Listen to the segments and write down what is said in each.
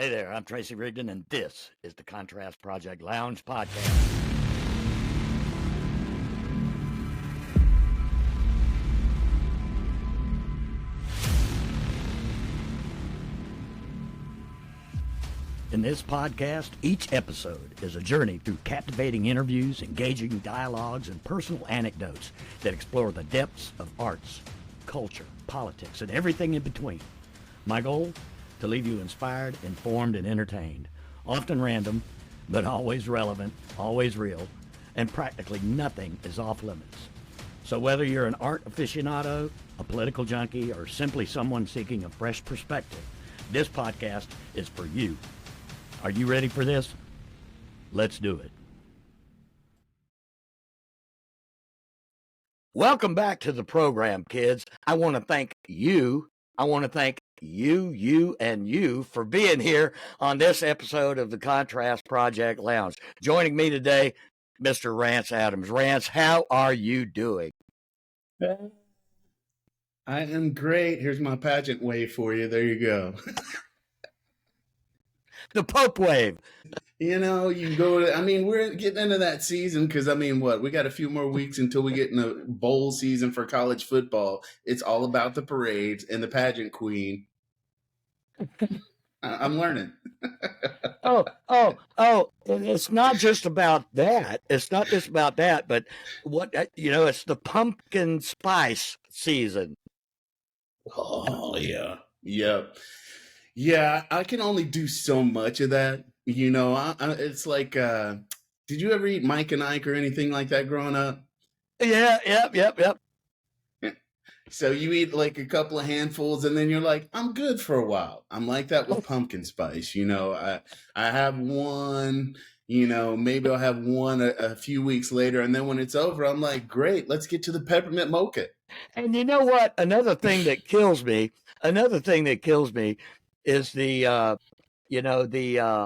Hey there, I'm Tracy Rigdon, and this is the Contrast Project Lounge podcast. In this podcast, each episode is a journey through captivating interviews, engaging dialogues, and personal anecdotes that explore the depths of arts, culture, politics, and everything in between. My goal? To leave you inspired, informed, and entertained. Often random, but always relevant, always real, and practically nothing is off limits. So whether you're an art aficionado, a political junkie, or simply someone seeking a fresh perspective, this podcast is for you. Are you ready for this? Let's do it. Welcome back to the program, kids. I want to thank you. I want to thank you, and you for being here on this episode of the Contrast Project Lounge. Joining me today, Mr. Rance Adams. Rance, how are you doing? I am great. Here's my pageant wave for you. There you go. The Pope wave. You know, you go to, we're getting into that season because, we got a few more weeks until we get in the bowl season for college football. It's all about the parades and the pageant queen. I'm learning. Oh, it's not just about that. It's not just about that, but it's the pumpkin spice season. Oh, yeah. Yep. Yeah, I can only do so much of that. It's like, did you ever eat Mike and Ike or anything like that growing up? Yeah, yep. So you eat like a couple of handfuls and then you're like, I'm good for a while. I'm like that with pumpkin spice. I have one, maybe I'll have one a few weeks later. And then when it's over, I'm like, great, let's get to the peppermint mocha. And you know what? Another thing that kills me is the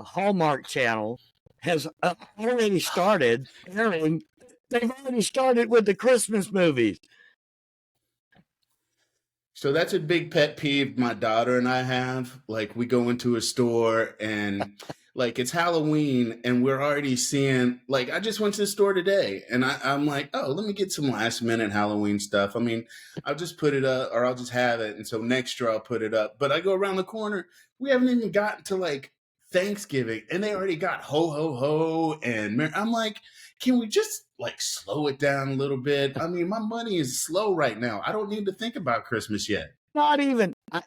Hallmark Channel has already started airing. They've already started with the Christmas movies. So that's a big pet peeve my daughter and I have. Like, we go into a store and like it's Halloween and we're already seeing, like, I just went to the store today and I'm like, oh, let me get some last minute Halloween stuff. I'll just put it up or I'll just have it. And so next year I'll put it up. But I go around the corner, we haven't even gotten to like Thanksgiving and they already got ho, ho, ho. And I'm like, can we just like slow it down a little bit? My money is slow right now. I don't need to think about Christmas yet. Not even. I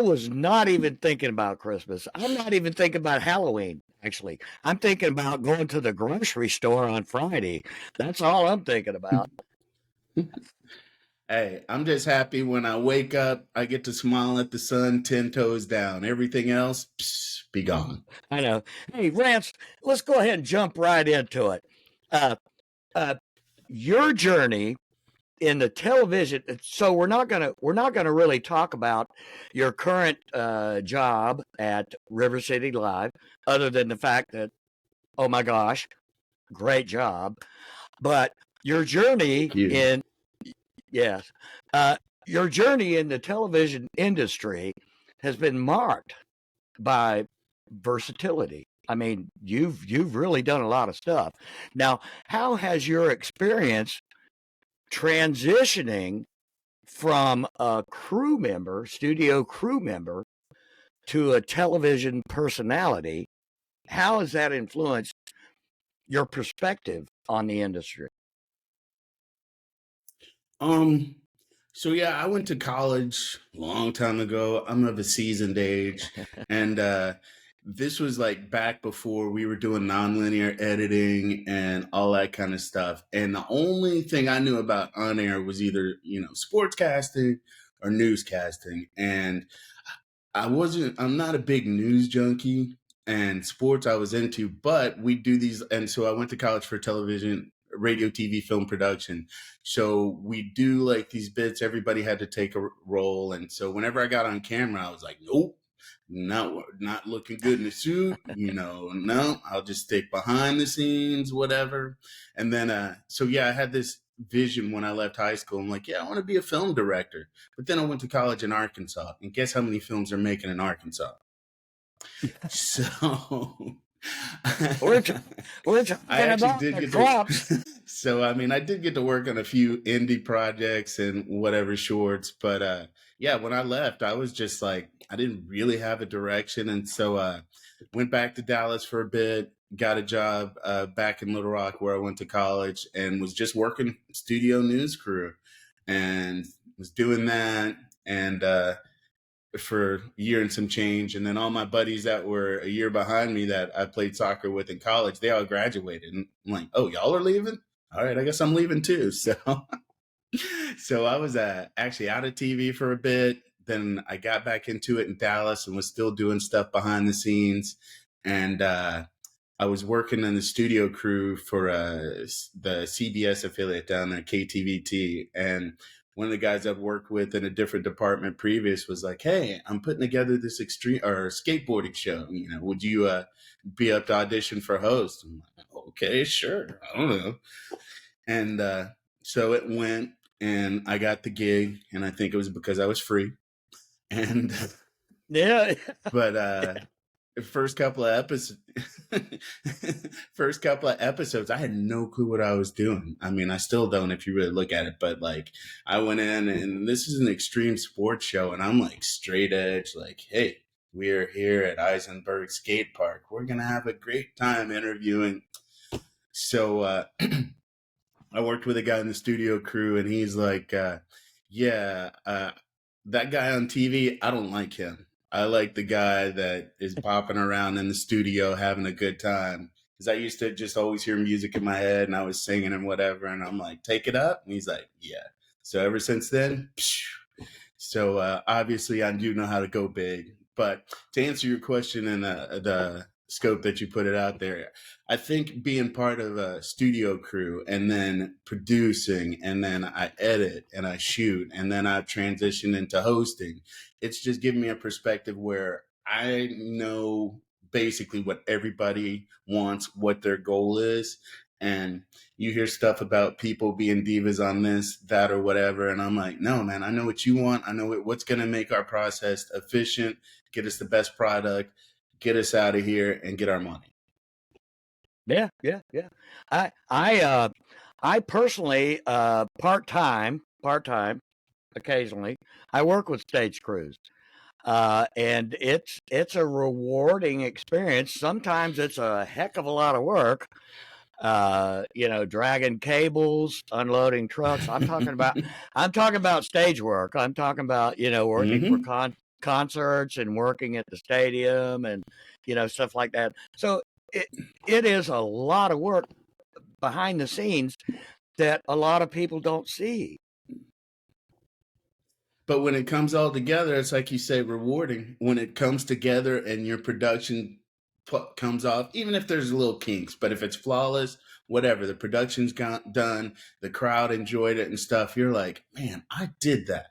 was not even thinking about Christmas. I'm not even thinking about Halloween, actually. I'm thinking about going to the grocery store on Friday. That's all I'm thinking about. Hey, I'm just happy when I wake up, I get to smile at the sun 10 toes down. Everything else, be gone. I know. Hey, Rance, let's go ahead and jump right into it. Your journey in the television. So we're not gonna really talk about your current job at River City Live, other than the fact that, oh my gosh, great job. But your journey your journey in the television industry has been marked by versatility. You've really done a lot of stuff. Now, how has your experience transitioning from a studio crew member, to a television personality, how has that influenced your perspective on the industry? So yeah, I went to college a long time ago. I'm of a seasoned age. And this was like back before we were doing nonlinear editing and all that kind of stuff. And the only thing I knew about on air was either, sportscasting or newscasting. And I'm not a big news junkie, and sports I was into, but we do these. And so I went to college for television, radio, TV, film production. So we do like these bits. Everybody had to take a role. And so whenever I got on camera, I was like, nope. Not looking good in the suit, no, I'll just stick behind the scenes, whatever. And then, I had this vision when I left high school. I'm like, yeah, I want to be a film director. But then I went to college in Arkansas, and guess how many films they're making in Arkansas? So We're t- we're I talking actually about did the get to. crops. So I mean, I did get to work on a few indie projects and whatever shorts, but yeah, when I left, I was just like, I didn't really have a direction, and so went back to Dallas for a bit, got a job back in Little Rock where I went to college, and was just working studio news crew, and was doing that, and for a year and some change. And then all my buddies that were a year behind me that I played soccer with in college, they all graduated. And I'm like, oh, y'all are leaving? All right, I guess I'm leaving too. So, so I was actually out of TV for a bit. Then I got back into it in Dallas and was still doing stuff behind the scenes. And I was working in the studio crew for the CBS affiliate down there, KTVT. And one of the guys I've worked with in a different department previous was like, "Hey, I'm putting together this extreme or skateboarding show. You know, would you be up to audition for host?" I'm like, "Okay, sure. I don't know." And so it went, and I got the gig, and I think it was because I was free. And Yeah. but first couple of episodes first couple of episodes, I had no clue what I was doing. I mean, I still don't if you really look at it, but like I went in, and this is an extreme sports show, and I'm like straight edge, like, hey, we're here at Eisenberg Skate Park, we're gonna have a great time interviewing. So I worked with a guy in the studio crew, and he's like, yeah, that guy on TV, I don't like him. I like the guy that is bopping around in the studio having a good time. Because I used to just always hear music in my head, and I was singing and whatever. And I'm like, take it up. And he's like, yeah. So ever since then, so obviously I do know how to go big. But to answer your question and the scope that you put it out there, I think being part of a studio crew and then producing, and then I edit and I shoot, and then I transition into hosting, it's just given me a perspective where I know basically what everybody wants, what their goal is. And you hear stuff about people being divas on this, that, or whatever. And I'm like, no, man, I know what you want. I know what's going to make our process efficient, get us the best product, get us out of here, and get our money. Yeah, yeah, yeah. I personally part-time occasionally. I work with stage crews. And it's a rewarding experience. Sometimes it's a heck of a lot of work. Dragging cables, unloading trucks. I'm talking about stage work. I'm talking about, working for Mm-hmm. concerts and working at the stadium and, stuff like that. So it is a lot of work behind the scenes that a lot of people don't see. But when it comes all together, it's like you say, rewarding. When it comes together and your production comes off, even if there's little kinks, but if it's flawless, whatever, the production's got done, the crowd enjoyed it and stuff, you're like, man, I did that.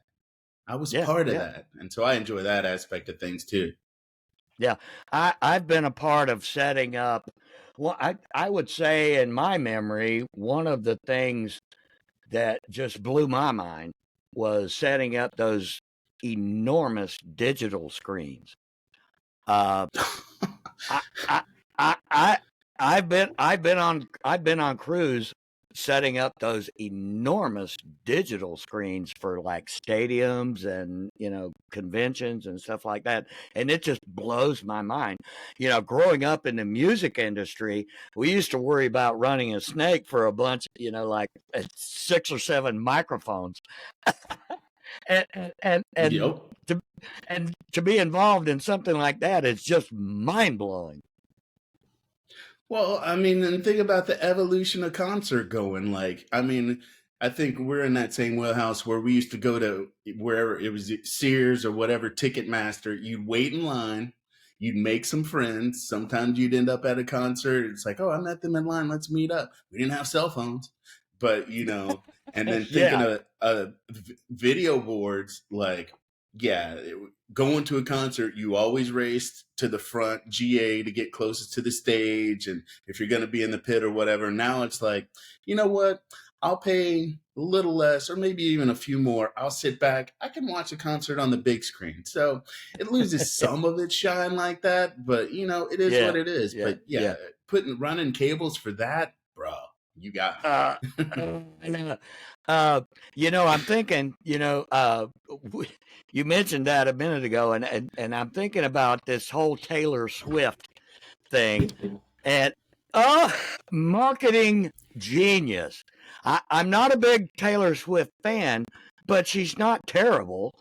I was Yeah, part of yeah. that. And so I enjoy that aspect of things too. Yeah, I've been a part of setting up. Well, I would say in my memory, one of the things that just blew my mind was setting up those enormous digital screens. Uh, I, I, I, I've been on cruise setting up those enormous digital screens for like stadiums and conventions and stuff like that, and it just blows my mind. Growing up in the music industry, we used to worry about running a snake for a bunch, like 6 or 7 microphones, and and and, and Yep. to and to be involved in something like that is just mind blowing. Well, I mean, and think about the evolution of concert going. Like, I mean, I think we're in that same wheelhouse where we used to go to wherever it was, Sears or whatever, Ticketmaster. You'd wait in line, you'd make some friends. Sometimes you'd end up at a concert. It's like, oh, I met them in line. Let's meet up. We didn't have cell phones, but and then thinking Yeah. of video boards, like, yeah, going to a concert, you always raced to the front GA to get closest to the stage. And if you're going to be in the pit or whatever, now it's like, you know what? I'll pay a little less or maybe even a few more. I'll sit back. I can watch a concert on the big screen. So it loses some of its shine like that, but it is Yeah, what it is. yeah, But yeah. yeah, running cables for that, bro, you got me. I know. I'm thinking, you mentioned that a minute ago, and I'm thinking about this whole Taylor Swift thing, and marketing genius. I'm not a big Taylor Swift fan, but she's not terrible.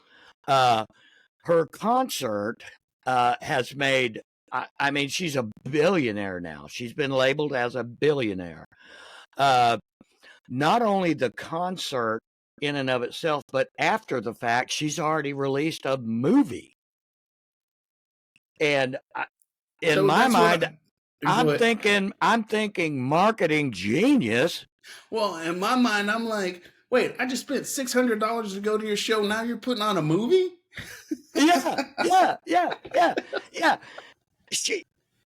Her concert has made. I mean, she's a billionaire now. She's been labeled as a billionaire. Uh, Not only the concert in and of itself, but after the fact, she's already released a movie. And in So my that's what mind, I go ahead. I'm thinking marketing genius. Well, in my mind, I'm like, wait, I just spent $600 to go to your show. Now you're putting on a movie? Yeah, yeah, yeah, yeah, yeah.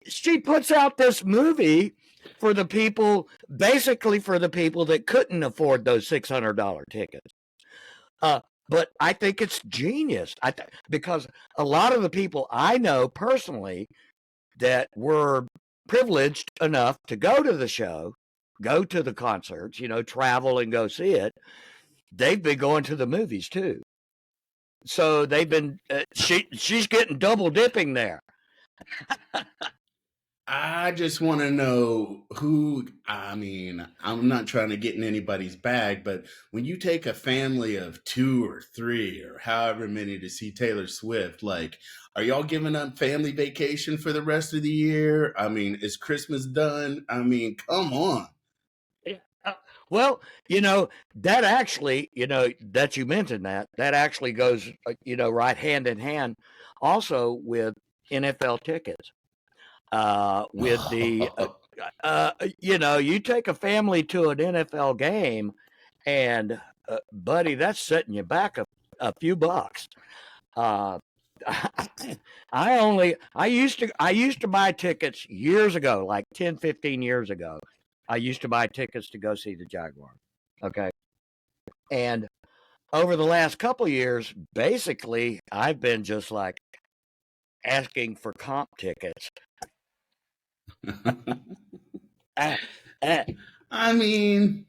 She puts out this movie for the people, basically for the people that couldn't afford those $600 tickets. But I think it's genius. Because a lot of the people I know personally that were privileged enough to go to the show, go to the concerts, travel and go see it, they've been going to the movies too. So they've been she's getting double dipping there. I just want to know who. I mean, I'm not trying to get in anybody's bag, but when you take a family of two or three or however many to see Taylor Swift, like, are y'all giving up family vacation for the rest of the year? I mean, is Christmas done? I mean, come on. Uh, Well, that actually, that you mentioned that actually goes, right hand in hand also with NFL tickets. With the, you take a family to an NFL game, and buddy, that's setting you back a few bucks. Uh, I used to buy tickets years ago, like 10, 15 years ago. I used to buy tickets to go see the Jaguars. Okay. And over the last couple of years, basically, I've been just like asking for comp tickets. Uh, uh, I mean,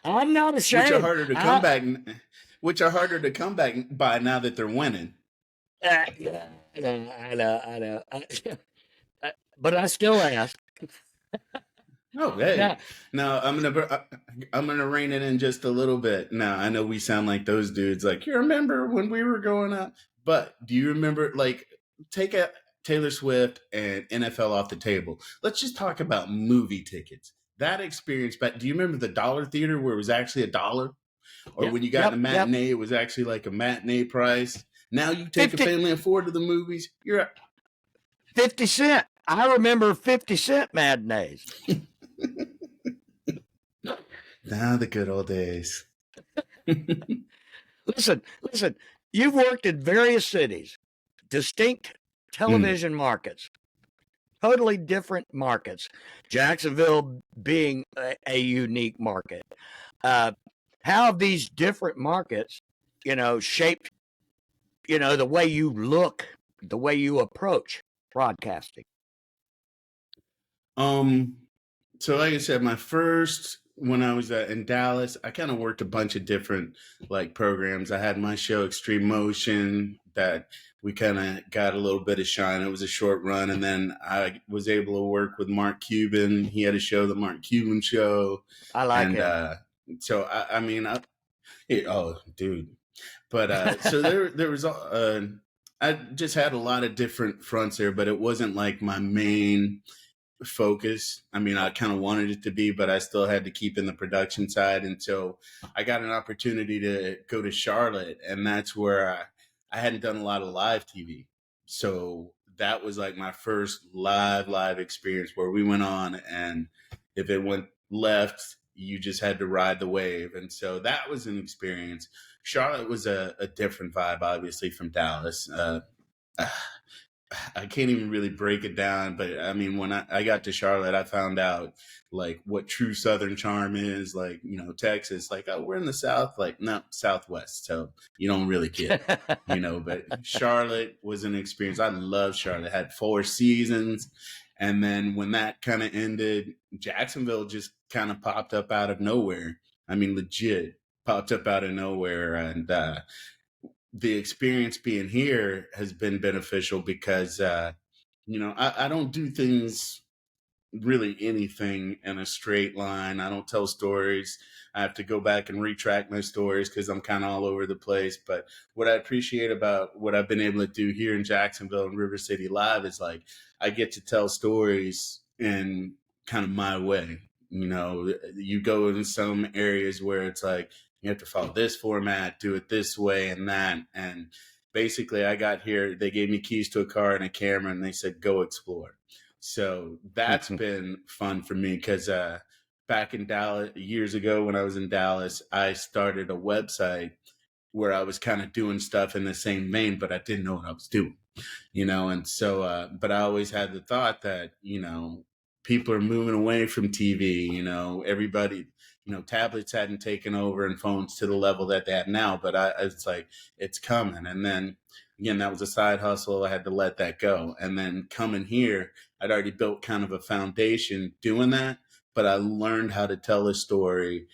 I'm not which are ashamed. harder to come back, which are harder to come back by now that they're winning. Yeah, I know. But I still ask. Oh, hey. Now, Now I'm gonna rein it in just a little bit. Now I know we sound like those dudes. Like, you remember when we were growing up? But do you remember? Like, take a Taylor Swift and NFL off the table. Let's just talk about movie tickets. That experience. But do you remember the dollar theater where it was actually $1, or yep, when you got in a yep. matinee, it was actually like a matinee price? Now you take a 50, family of four to the movies. You're at 50 cent. I remember 50 cent matinees. now the good old days. Listen. You've worked in various cities, distinct Mm. television markets, totally different markets. Jacksonville being a unique market. Uh, how have these different markets, shaped, the way you look, the way you approach broadcasting? Um, so like I said, my first when I was in Dallas, I kind of worked a bunch of different like programs. I had my show Extreme Motion that we kind of got a little bit of shine. It was a short run, and then I was able to work with Mark Cuban. He had a show, the Mark Cuban Show, I like and him. so I mean, oh, dude. But so there was I just had a lot of different fronts there, but it wasn't like my main focus. I mean, I kind of wanted it to be, but I still had to keep in the production side. And so I got an opportunity to go to Charlotte, and that's where I hadn't done a lot of live TV. So that was like my first live experience where we went on, and if it went left, you just had to ride the wave. And so that was an experience. Charlotte was a different vibe, obviously, from Dallas. I can't even really break it down, but I mean, when I got to Charlotte, I found out like what true Southern charm is. Like, Texas, like, oh, we're in the South, like, no, Southwest, so you don't really get it, But Charlotte was an experience. I love Charlotte. It had 4 seasons, and then when that kind of ended, Jacksonville just kind of popped up out of nowhere. I mean, legit popped up out of nowhere, and the experience being here has been beneficial because I don't do things really anything in a straight line. I don't tell stories. I have to go back and retract my stories because I'm kind of all over the place. But what I appreciate about what I've been able to do here in Jacksonville and River City Live is like I get to tell stories in kind of my way. You go in some areas where it's like you have to follow this format, do it this way and that. And basically, I got here, they gave me keys to a car and a camera, and they said, go explore. So that's been fun for me because back in Dallas years ago when I was in Dallas, I started a website where I was kind of doing stuff in the same vein, but I didn't know what I was doing, and so, but I always had the thought that, people are moving away from TV, everybody, tablets hadn't taken over and phones to the level that they have now, but it's like, it's coming. And then again, that was a side hustle. I had to let that go. And then coming here, I'd already built kind of a foundation doing that, but I learned how to tell a story,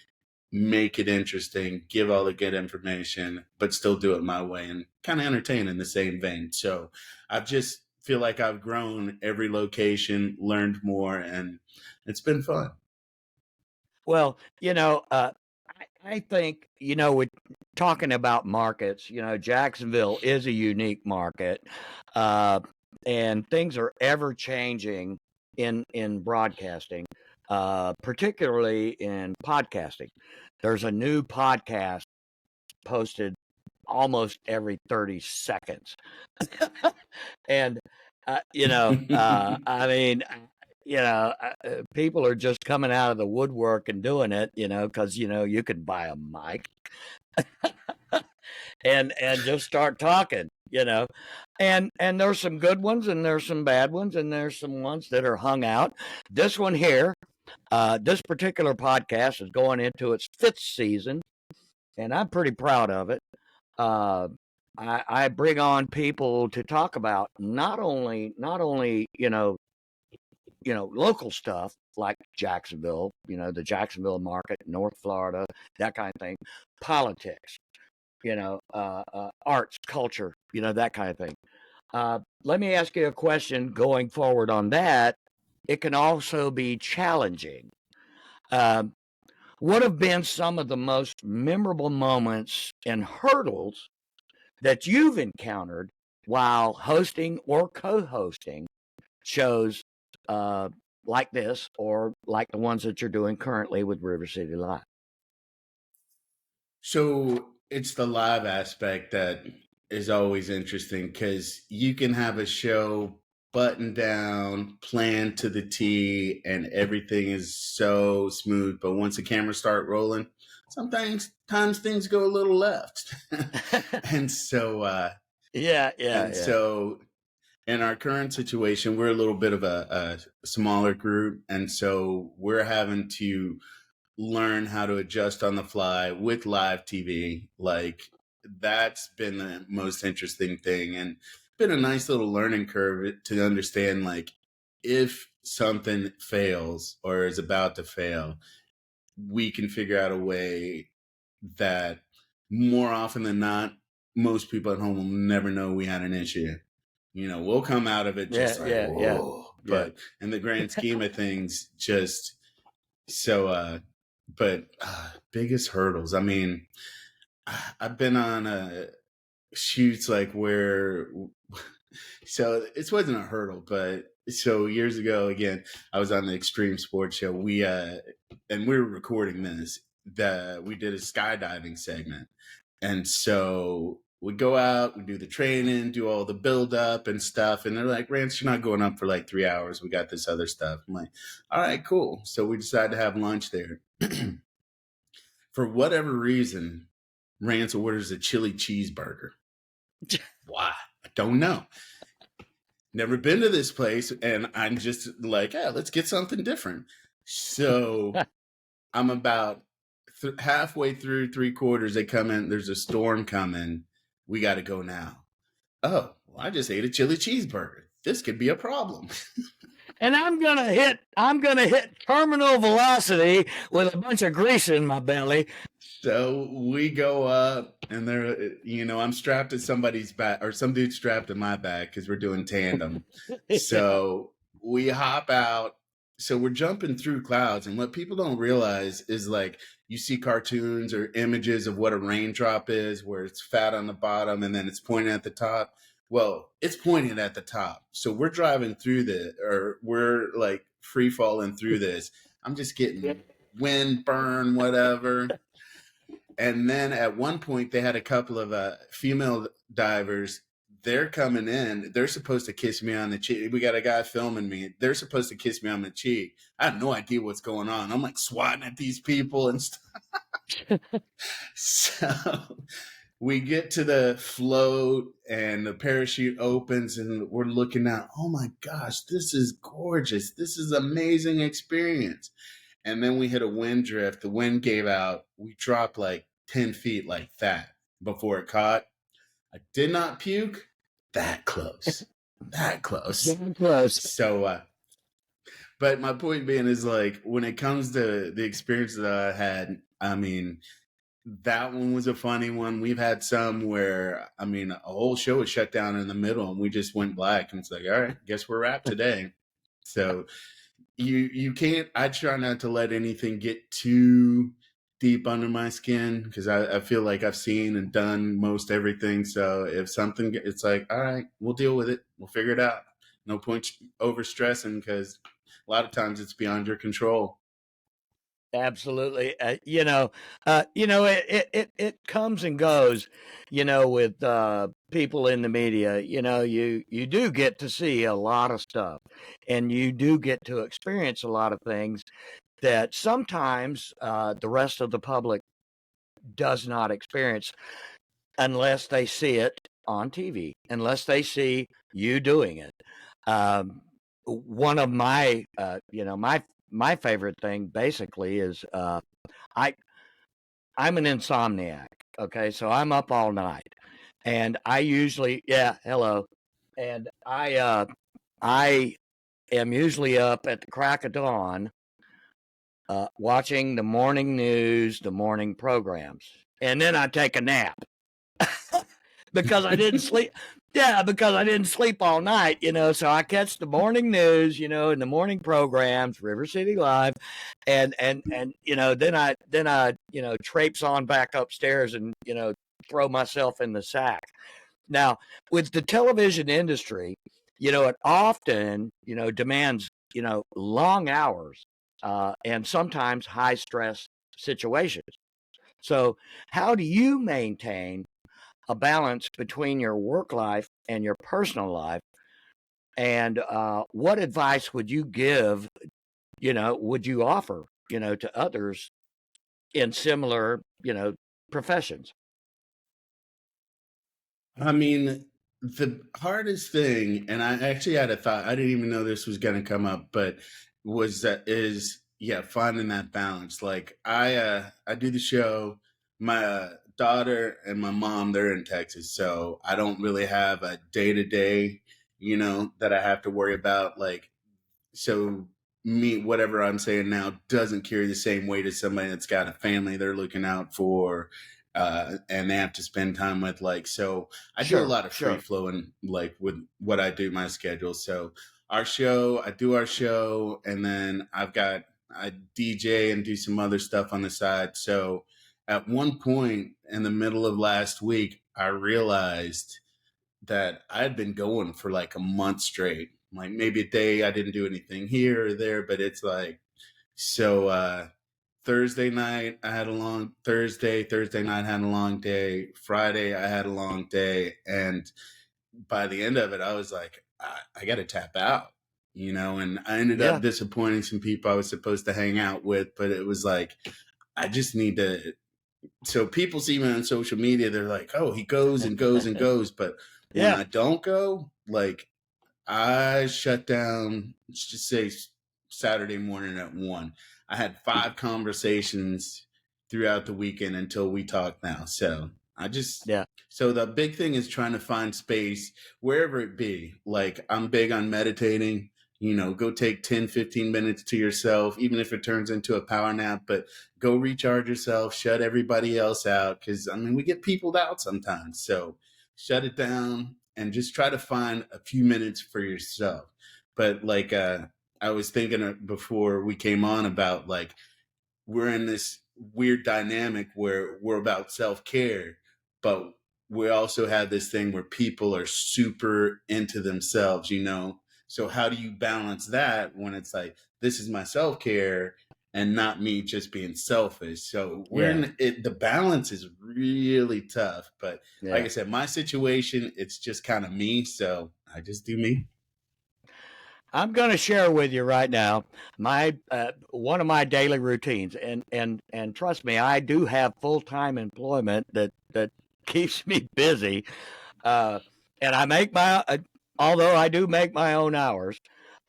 make it interesting, give all the good information, but still do it my way and kind of entertain in the same vein. So I've just feel like I've grown every location, learned more, and it's been fun. Well, I think, with talking about markets, Jacksonville is a unique market, and things are ever changing in broadcasting, particularly in podcasting. There's a new podcast posted almost every 30 seconds. And, I mean, people are just coming out of the woodwork and doing it, because, you could buy a mic and just start talking, and there's some good ones and there's some bad ones and there's some ones that are hung out. This one here, this particular podcast is going into its 5th season, and I'm pretty proud of it. I bring on people to talk about not only local stuff like Jacksonville, the Jacksonville market, North Florida, that kind of thing, politics, arts, culture, that kind of thing. Let me ask you a question going forward on that. It can also be challenging. What have been some of the most memorable moments and hurdles that you've encountered while hosting or co-hosting shows like this, or like the ones that you're doing currently with River City Live? So it's the live aspect that is always interesting because you can have a show buttoned down, planned to the T, and everything is so smooth. But once the cameras start rolling, sometimes things go a little left. And so, so in our current situation, we're a little bit of a smaller group. And so we're having to learn how to adjust on the fly with live TV. Like that's been the most interesting thing and been a nice little learning curve to understand like if something fails or is about to fail, we can figure out a way that more often than not, most people at home will never know we had an issue. We'll come out of it just whoa. But in the grand scheme of things, just so but biggest hurdles. I mean, I've been on shoots like where, so it wasn't a hurdle, but so years ago, again, I was on the Extreme Sports Show. And we were recording this. We did a skydiving segment, and so we go out, we do the training, do all the build up and stuff. And they're like, Rance, you're not going up for like 3 hours. We got this other stuff. I'm like, all right, cool. So we decided to have lunch there. For whatever reason, Rance orders a chili cheeseburger. Why? I don't know. never been to this place, and I'm just like, yeah, let's get something different. So I'm about halfway through, three quarters. They come in. There's a storm coming. We got to go now. Oh, well, I just ate a chili cheeseburger. This could be a problem. And I'm gonna hit terminal velocity with a bunch of grease in my belly. So we go up, and I'm strapped to somebody's back, or some dude strapped to my back because we're doing tandem. Yeah. So we hop out. So we're jumping through clouds, and what people don't realize is like you see cartoons or images of what a raindrop is, where it's fat on the bottom and then it's pointing at the top. Well, it's pointing at the top. So we're driving through we're like free falling through this. I'm just getting wind burn, whatever. And then at one point, they had a couple of female divers. They're coming in. They're supposed to kiss me on the cheek. We got a guy filming me. They're supposed to kiss me on the cheek. I have no idea what's going on. I'm like swatting at these people and stuff. So we get to the float and the parachute opens and we're looking out. Oh my gosh, this is gorgeous. This is an amazing experience. And then we hit a wind drift. The wind gave out. We dropped like 10 feet like that before it caught. I did not puke. That close. That close. Damn close. So, but my point being is like, when it comes to the experience that I had, I mean, that one was a funny one. We've had some where, I mean, a whole show was shut down in the middle and we just went black. And it's like, all right, guess we're wrapped today. So you can't, I try not to let anything get too deep under my skin because I feel like I've seen and done most everything. So if something, it's like, all right, we'll deal with it. We'll figure it out. No point over stressing because a lot of times it's beyond your control. Absolutely. It comes and goes, with people in the media. You do get to see a lot of stuff and you do get to experience a lot of things that sometimes the rest of the public does not experience unless they see it on TV, unless they see you doing it. One of my favorite thing basically is I I'm an insomniac. Okay, so I'm up all night, and I usually hello, and I am usually up at the crack of dawn, watching the morning news, the morning programs, and then I take a nap because I didn't sleep. Yeah, because I didn't sleep all night, So I catch the morning news, and the morning programs, River City Live, and then I traipse on back upstairs and throw myself in the sack. Now, with the television industry, it often demands long hours and sometimes high stress situations. So, how do you maintain a balance between your work life and your personal life? And what advice would you give, would you offer, to others in similar, professions? I mean, the hardest thing, and I actually had a thought, I didn't even know this was going to come up, but yeah, finding that balance. Like I do the show, my daughter and my mom, they're in Texas, so I don't really have a day to day, that I have to worry about. Like, so whatever I'm saying now doesn't carry the same weight as somebody that's got a family they're looking out for, and they have to spend time with. Like, so I do a lot of free flowing, like with what I do, my schedule. So I do our show, and then I DJ and do some other stuff on the side. So at one point in the middle of last week, I realized that I had been going for like a month straight. Like maybe a day I didn't do anything here or there, but it's like, so Thursday night I had a long Thursday night I had a long day, Friday I had a long day, and by the end of it I was like, I got to tap out, and I ended up disappointing some people I was supposed to hang out with, but it was like, I just need to. So people see me on social media, they're like, oh, he goes and goes and goes, but when I don't go, like, I shut down, let's just say Saturday morning at 1. I had 5 conversations throughout the weekend until we talk now. So I just, Yeah. so the big thing is trying to find space wherever it be. Like, I'm big on meditating. Go take 10, 15 minutes to yourself, even if it turns into a power nap, but go recharge yourself, shut everybody else out. Cause I mean, we get peopled out sometimes. So shut it down and just try to find a few minutes for yourself. But like, I was thinking before we came on about, like, we're in this weird dynamic where we're about self-care, but we also have this thing where people are super into themselves. So how do you balance that when it's like, this is my self-care and not me just being selfish? So we're Yeah. in it. The balance is really tough, but like Yeah. I said, my situation, it's just kind of me, so I just do me. I'm going to share with you right now my one of my daily routines, and trust me, I do have full time employment that keeps me busy, uh, and I make my although I do make my own hours,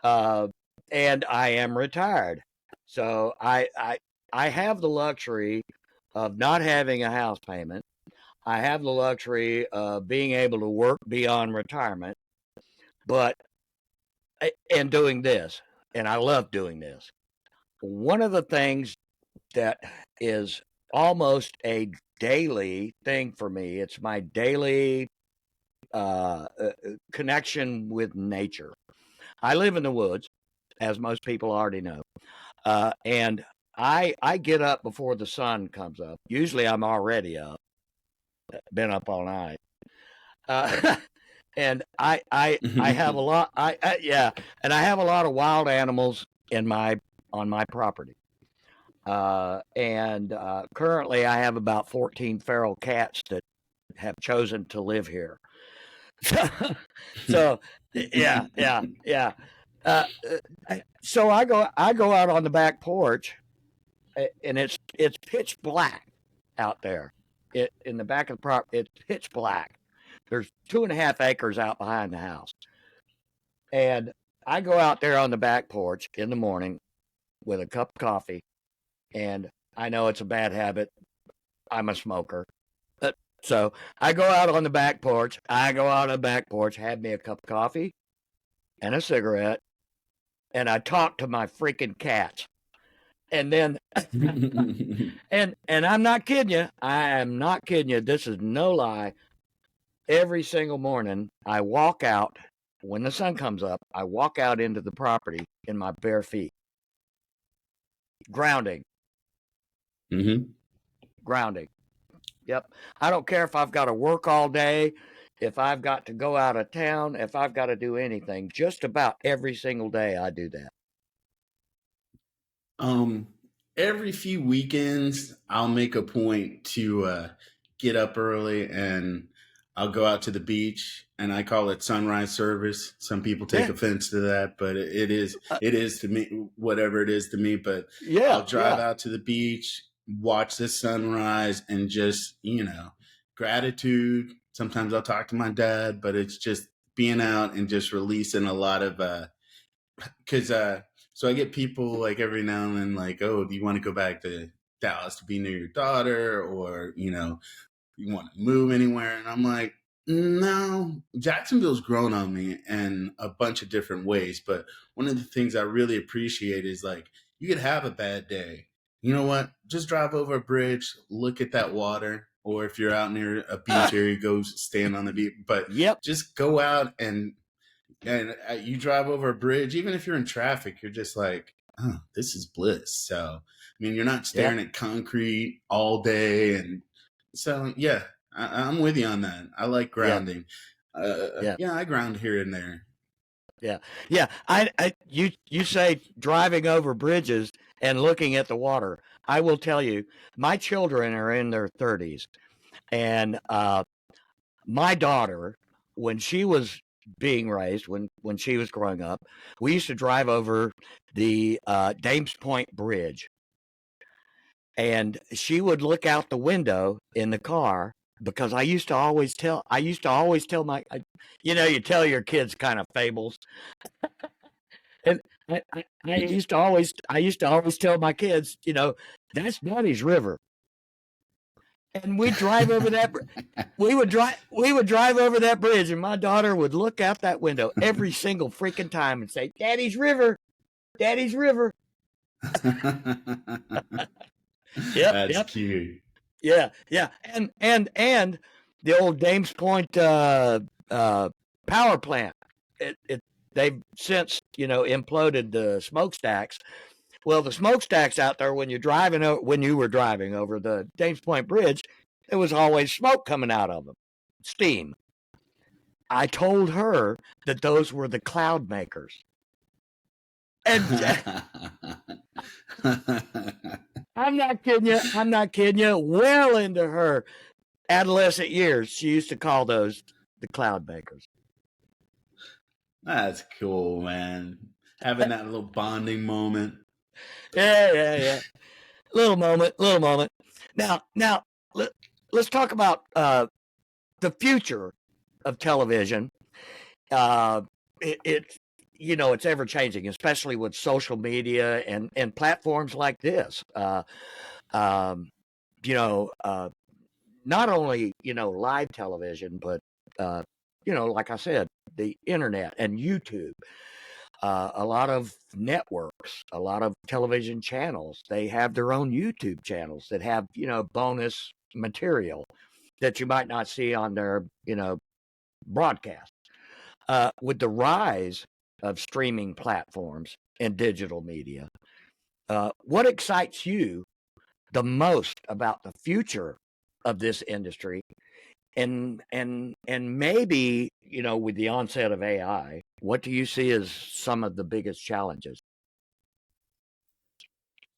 uh, and I am retired, so I have the luxury of not having a house payment. I have the luxury of being able to work beyond retirement, but and doing this, and I love doing this. One of the things that is almost a daily thing for me, it's my daily connection with nature. I live in the woods, as most people already know, and I get up before the sun comes up. Usually, I'm already up, been up all night, uh, and I have a lot. Yeah, and I have a lot of wild animals in my on my property. And currently, I have about 14 feral cats that have chosen to live here. So, yeah, yeah, yeah. Uh, so I go out on the back porch, and it's pitch black out there. In the back of the property, it's pitch black. There's 2.5 acres out behind the house, and I go out there on the back porch in the morning with a cup of coffee, and I know it's a bad habit. I'm a smoker. So I go out on the back porch. I go out on the back porch, have me a cup of coffee and a cigarette, and I talk to my freaking cats. And then, and I'm not kidding you. I am not kidding you. This is no lie. Every single morning, I walk out when the sun comes up. I walk out into the property in my bare feet, grounding, hmm grounding. Yep. I don't care if I've got to work all day, if I've got to go out of town, if I've got to do anything. Just about every single day I do that. Um, every few weekends, I'll make a point to get up early and I'll go out to the beach, and I call it sunrise service. Some people take Yeah. offense to that, but it is to me, whatever it is to me. But Yeah. I'll drive Yeah. out to the beach, watch the sunrise, and just, gratitude. Sometimes I'll talk to my dad, but it's just being out and just releasing a lot of because so I get people like every now and then, like, oh, do you want to go back to Dallas to be near your daughter, or you want to move anywhere? And I'm like, no, Jacksonville's grown on me in a bunch of different ways, but one of the things I really appreciate is, like, you could have a bad day, you know what, just drive over a bridge, look at that water, or if you're out near a beach area, go stand on the beach, but Yep. just go out and you drive over a bridge, even if you're in traffic, you're just like, oh, this is bliss. So, I mean, you're not Yep. staring at concrete all day. And so, yeah, I'm with you on that. I like Yep. grounding. Yeah. Yeah, I ground here and there. Yeah. Yeah. You say driving over bridges and looking at the water. I will tell you, my children are in their 30s, and my daughter, when she was being raised, when she was growing up, we used to drive over the Dames Point Bridge, and she would look out the window in the car because I used to always tell you tell your kids kind of fables, and I used to always tell my kids, that's Daddy's river, and we'd drive over that. We would drive over that bridge, and my daughter would look out that window every single freaking time and say, "Daddy's river, Daddy's river." Yep, That's yep. cute. Yeah, yeah, and the old Dames Point power plant. It they've since imploded the smokestacks. Well, the smokestacks out there when you were driving over the Dames Point Bridge, there was always smoke coming out of them, steam. I told her that those were the cloud makers, and I'm not kidding you. I'm not kidding you. Well into her adolescent years, she used to call those the cloud makers. That's cool, man. Having that little bonding moment. Yeah. Little moment. Now, let's talk about the future of television. It's it's ever changing, especially with social media and platforms like this. Um, Not only live television, but like I said, the internet and YouTube. A lot of networks, a lot of television channels, they have their own YouTube channels that have bonus material that you might not see on their broadcast. With the rise of streaming platforms and digital media, what excites you the most about the future of this industry, and maybe with the onset of AI, what do you see as some of the biggest challenges?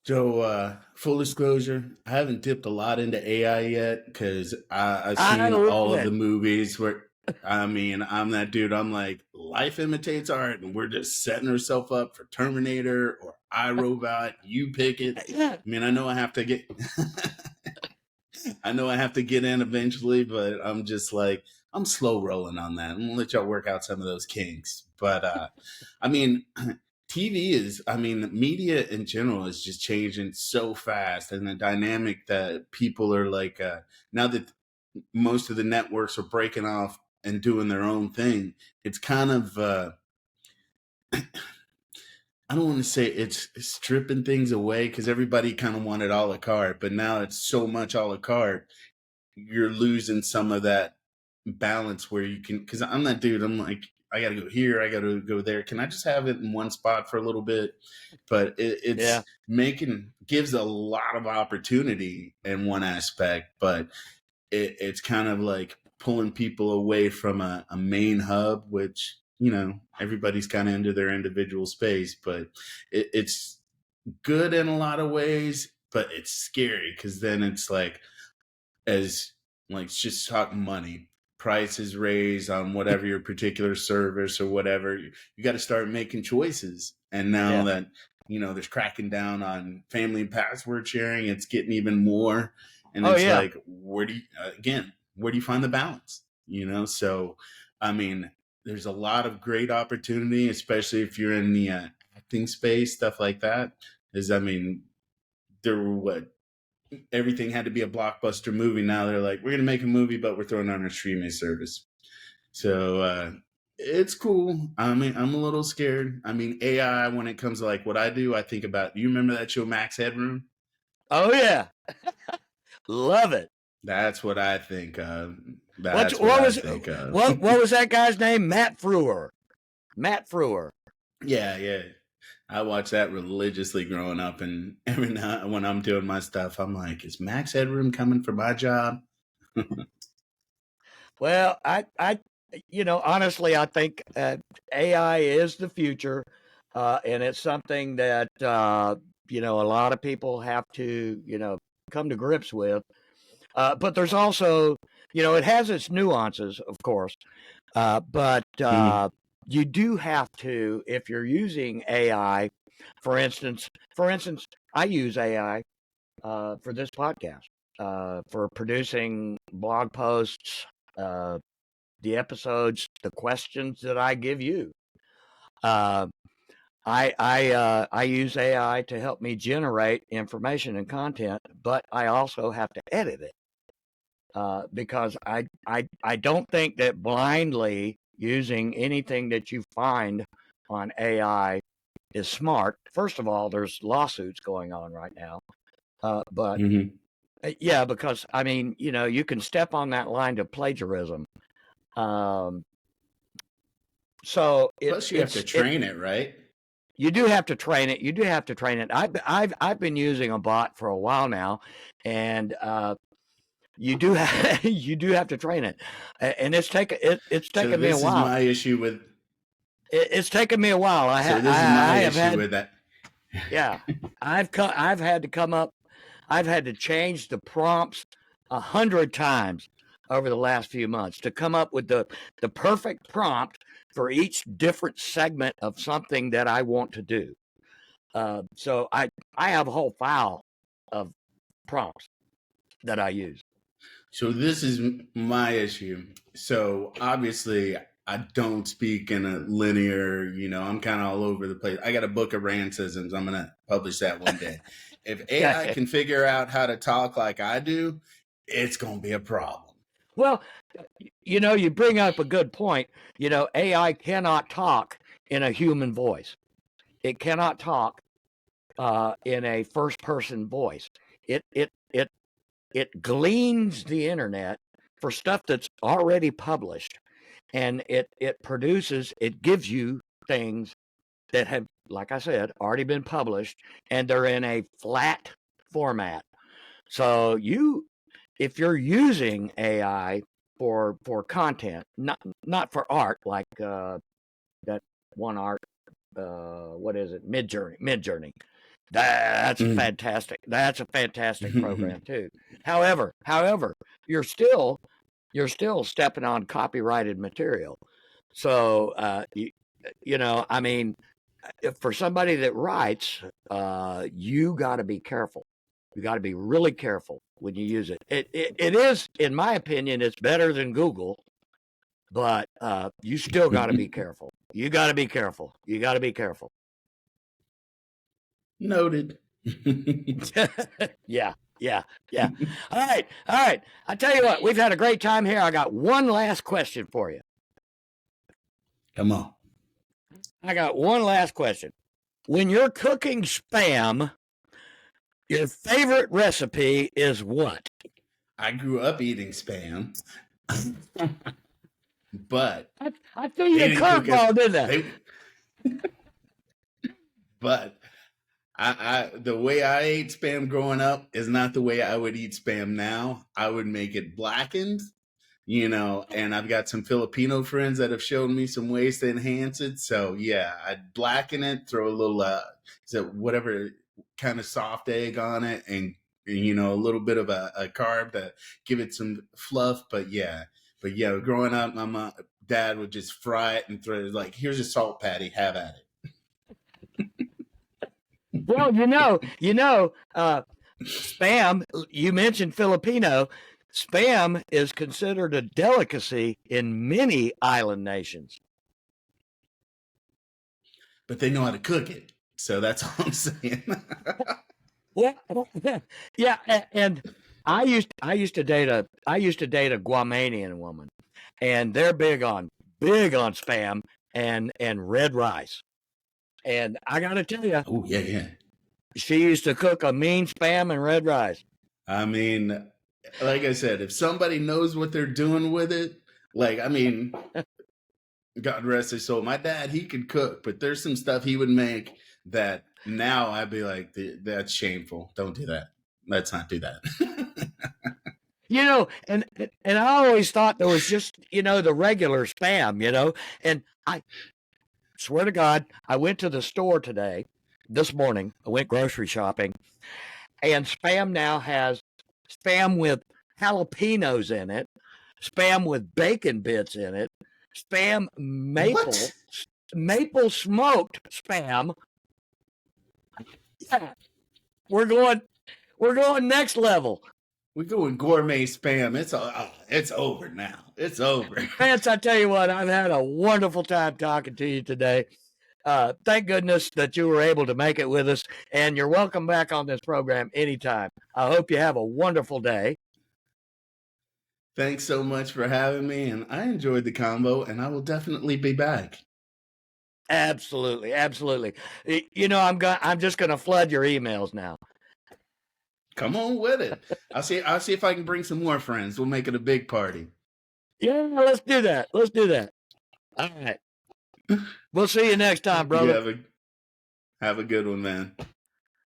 So, full disclosure, I haven't dipped a lot into AI yet because I've I seen love all of it. the movies where, I mean, I'm that dude. I'm like, life imitates art, and we're just setting ourselves up for Terminator or iRobot. You pick it. Yeah. I mean, I know I have to get, I know I have to get in eventually, but I'm just like, I'm slow rolling on that. I'm gonna let y'all work out some of those kinks. But I mean, TV is, I mean, media in general is just changing so fast, and the dynamic that people are like, now that most of the networks are breaking off and doing their own thing, it's kind of, I don't want to say it's stripping things away because everybody kind of wanted a la carte, but now it's so much a la carte, you're losing some of that balance where you can, because I'm that dude, I'm like, I gotta go here, I gotta go there, can I just have it in one spot for a little bit? But it's Yeah. making, gives a lot of opportunity in one aspect, but it's kind of like pulling people away from a main hub, which everybody's kind of into their individual space, but it's good in a lot of ways, but it's scary because then it's like, as like, just talk money, prices raised on whatever your particular service or whatever, you got to start making choices. And now Yeah. that there's cracking down on family password sharing, it's getting even more. And Oh it's yeah. like, where do you find the balance? So I mean, there's a lot of great opportunity, especially if you're in the acting space, stuff like that. Is, I mean, there were what, everything had to be a blockbuster movie. Now they're like, we're gonna make a movie, but we're throwing on a streaming service. So it's cool. I mean, I'm a little scared. I mean, AI, when it comes to like what I do, I think about, you remember that show Max Headroom? Oh yeah. Love it. That's what I think of. What That's what what I was think of. what was that guy's name? Matt Frewer. Matt Frewer. Yeah. I watch that religiously growing up, and every now when I'm doing my stuff, I'm like, is Max Headroom coming for my job? Well, honestly, I think AI is the future, and it's something that a lot of people have to come to grips with. But there's also, it has its nuances, of course, but Mhm. you do have to, if you're using AI, for instance, I use AI for this podcast. for producing blog posts, the episodes, the questions that I give you. I use AI to help me generate information and content, but I also have to edit it because I don't think that blindly using anything that you find on AI is smart. First of all, there's lawsuits going on right now, but yeah, because I mean, you can step on that line to plagiarism. So Plus, you have to train it, right? You do have to train it. You do have to train it. I've been using a bot for a while now, and you do have you do have to train it, and it's taken me a while. This is my issue with. It's taken me a while. This is my issue with that. Yeah, I've had to come up. I've had to change the prompts 100 times over the last few months to come up with the perfect prompt for each different segment of something that I want to do. So I have a whole file of prompts that I use. So this is my issue. So obviously I don't speak in a linear, I'm kind of all over the place. I got a book of Rance Adams. I'm going to publish that one day. If AI can figure out how to talk like I do, it's going to be a problem. Well, you bring up a good point. AI cannot talk in a human voice. It cannot talk in a first-person voice. It gleans the internet for stuff that's already published, and it gives you things that have, like I said, already been published, and they're in a flat format. So if you're using AI for content, not for art, like that one art, what is it, Midjourney. That's fantastic. That's a fantastic program too. However, you're still stepping on copyrighted material. So I mean, for somebody that writes, you got to be careful. You got to be really careful when you use it. It is, in my opinion, it's better than Google, but you still got to be careful. You got to be careful. You got to be careful. Noted. Yeah. All right. I tell you what, we've had a great time here. I got one last question for you. Come on. I got one last question. When you're cooking Spam, your favorite recipe is what? I grew up eating Spam. But I threw you a curveball, didn't I? But the way I ate Spam growing up is not the way I would eat Spam now. I would make it blackened, and I've got some Filipino friends that have shown me some ways to enhance it. So yeah, I'd blacken it, throw a little whatever kind of soft egg on it, and a little bit of a carb to give it some fluff. But yeah, growing up, my dad would just fry it and throw it like, here's a salt patty, have at it. Well, Spam, you mentioned Filipino. Spam is considered a delicacy in many island nations. But they know how to cook it. So that's all I'm saying. Yeah, and I used to date a Guamanian woman, and they're big on Spam and red rice. And I got to tell you, oh yeah, she used to cook a mean Spam and red rice. I mean, like I said, if somebody knows what they're doing with it, God rest his soul. My dad, he could cook, but there's some stuff he would make that now I'd be like, that's shameful. Don't do that. Let's not do that. And I always thought there was just, the regular Spam, and I swear to God, I went to the store this morning, I went grocery shopping, and Spam now has Spam with jalapenos in it, Spam with bacon bits in it, Spam maple smoked Spam. Yeah. We're going next level. We're going gourmet spam. It's over now. It's over. Rance, I tell you what, I've had a wonderful time talking to you today. Thank goodness that you were able to make it with us, and you're welcome back on this program anytime. I hope you have a wonderful day. Thanks so much for having me, and I enjoyed the combo, and I will definitely be back. Absolutely, absolutely. You know, I'm just going to flood your emails now. Come on with it. I'll see if I can bring some more friends. We'll make it a big party. Yeah, let's do that. Let's do that. All right. We'll see you next time, brother. You have a good one, man.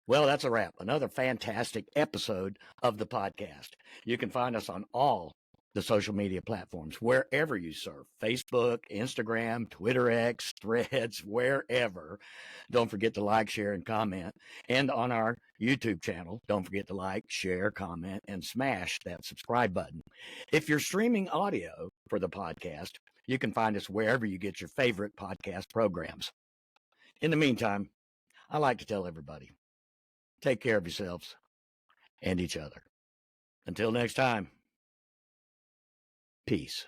Well, that's a wrap. Another fantastic episode of the podcast. You can find us on all the social media platforms, wherever you surf, Facebook, Instagram, Twitter X, Threads, wherever. Don't forget to like, share, and comment. And on our YouTube channel, don't forget to like, share, comment, and smash that subscribe button. If you're streaming audio for the podcast, you can find us wherever you get your favorite podcast programs. In the meantime, I like to tell everybody, take care of yourselves and each other. Until next time, peace.